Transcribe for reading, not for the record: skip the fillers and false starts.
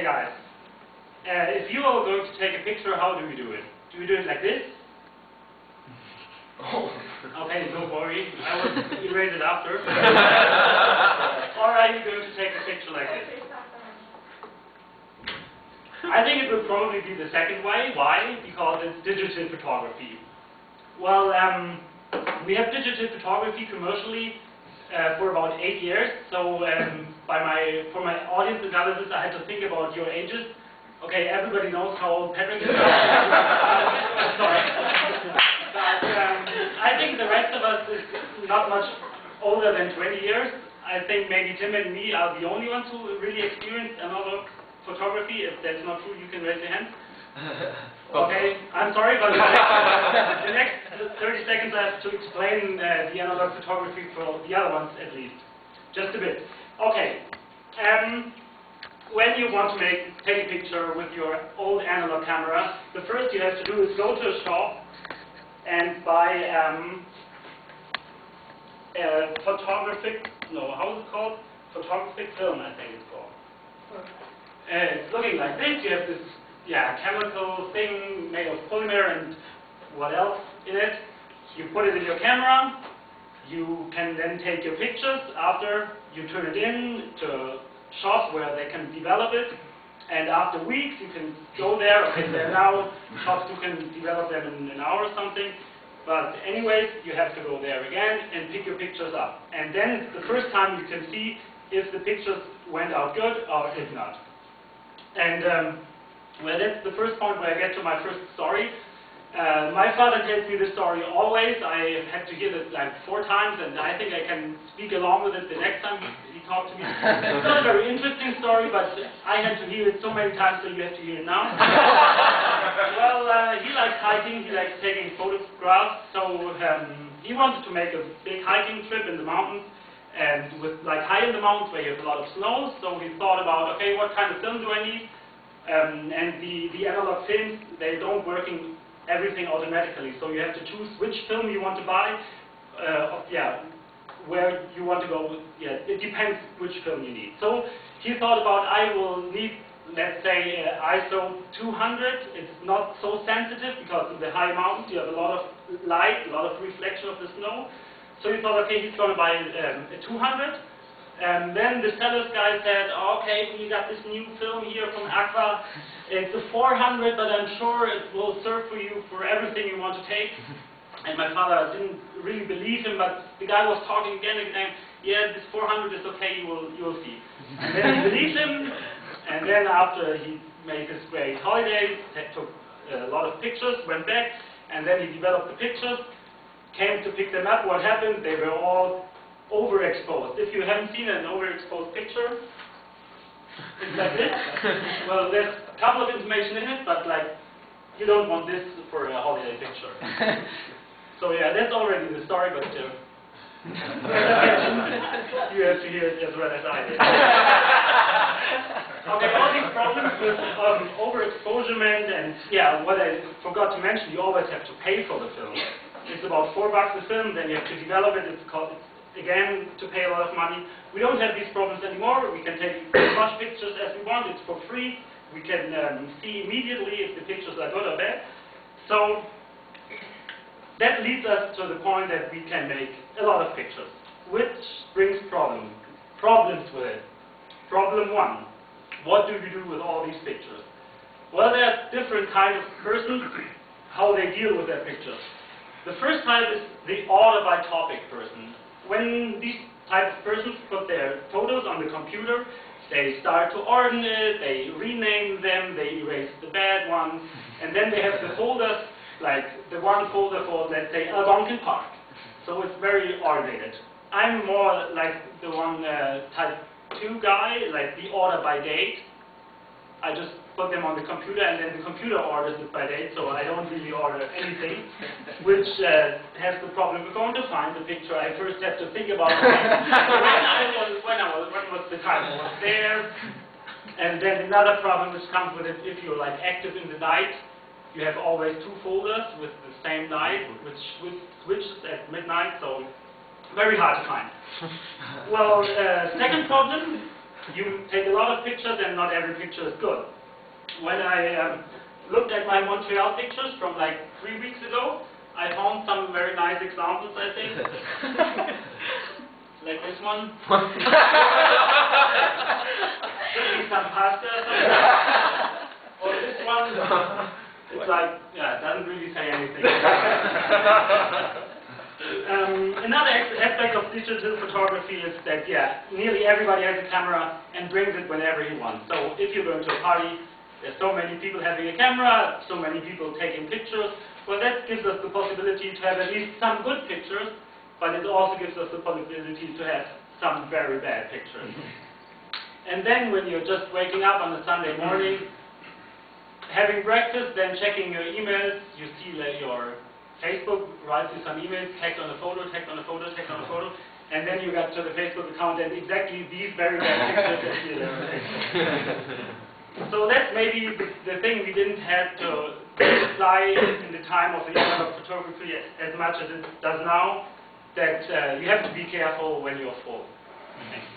Okay guys, if you are going to take a picture, how do we do it? Do we do it like this? Oh. Okay, don't worry, I will erase it after. Or are you going to take a picture like this? I think it would probably be the second way. Why? Because it's digital photography. Well, we have digital photography commercially for about 8 years. So for my audience analysis, I had to think about your ages. Okay, everybody knows how old Patrick is. Sorry. But I think the rest of us is not much older than 20 years. I think maybe Tim and me are the only ones who really experienced analog photography. If that's not true, you can raise your hand. Okay, I'm sorry, but the next 30 seconds I have to explain the analog photography for the other ones at least. Just a bit. Okay. When you want to take a picture with your old analog camera, the first you have to do is go to a shop and buy a photographic film, I think it's called. It's looking like this. You have this chemical thing made of polymer and what else in it. You put it in your camera. You can then take your pictures after you turn it in to shops where they can develop it. And after weeks you can go there. Okay, there are now shops who can develop them in an hour or something. But anyways, you have to go there again and pick your pictures up. And then the first time you can see if the pictures went out good or if not. And well, that's the first point where I get to my first story. My father tells me this story always. I had to hear it like 4 times, and I think I can speak along with it the next time he talks to me. It's not a very interesting story, but I had to hear it so many times, so you have to hear it now. Well, he likes hiking. He likes taking photographs. So he wanted to make a big hiking trip in the mountains, and with like high in the mountains where you have a lot of snow. So he thought about, okay, what kind of film do I need? And the analog films, they don't working everything automatically, so you have to choose which film you want to buy, where you want to go. Yeah, it depends which film you need. So he thought about, I will need, let's say, ISO 200. It's not so sensitive because in the high mountains you have a lot of light, a lot of reflection of the snow. So he thought, okay, he's going to buy a 200. And then the seller's guy said, okay, we got this new film here from Agfa. It's a 400, but I'm sure it will serve for you for everything you want to take. And my father didn't really believe him, but the guy was talking again and again. Yeah, this 400 is okay, you will see. And then he believed him. And then after he made his great holiday, took a lot of pictures, went back, and then he developed the pictures, came to pick them up. What happened? They were all overexposed. If you haven't seen an overexposed picture, it's like this. Well, there's a couple of information in it, but like, you don't want this for a holiday picture. So yeah, that's already the story, but you have to hear it as well as I did. Okay, all these problems with overexposure and what I forgot to mention, you always have to pay for the film. It's about $4 a film, then you have to develop it. It's again, to pay a lot of money. We don't have these problems anymore. We can take as much pictures as we want. It's for free. We can see immediately if the pictures are good or bad. So that leads us to the point that we can make a lot of pictures, which brings problems with it. Problem 1. What do we do with all these pictures? Well, there are different kinds of persons, how they deal with their pictures. The first type is the order by topic person. When these type of persons put their photos on the computer, they start to order it, they rename them, they erase the bad ones, and then they have the folders, like the one folder for, let's say, Algonquin Park. So it's very ordered. I'm more like the one type 2 guy, like the order by date. I just put them on the computer, and then the computer orders it by date, so I don't really order anything, which has the problem. We're going to find the picture. I first have to think about when was the time I was there. And then another problem which comes with it, if you're like active in the night, you have always 2 folders with the same night, which switches at midnight, so very hard to find. Well, second problem, you take a lot of pictures and not every picture is good. When I looked at my Montreal pictures from like 3 weeks ago, I found some very nice examples, I think. Like this one. Could be some pasta or something. Or this one. It's like, yeah, it doesn't really say anything. Another aspect of digital photography is that, yeah, nearly everybody has a camera and brings it whenever he wants. So if you're going to a party, there's so many people having a camera, so many people taking pictures. Well, that gives us the possibility to have at least some good pictures, but it also gives us the possibility to have some very bad pictures. And then when you're just waking up on a Sunday morning, having breakfast, then checking your emails, you see like your Facebook writes you some emails, tagged on a photo, tagged on a photo, tagged on a photo, and then you got to the Facebook account and exactly these very bad pictures appear there. So that's maybe the thing we didn't have to apply in the time of the analog photography as much as it does now, that you have to be careful when you're full. Thank you.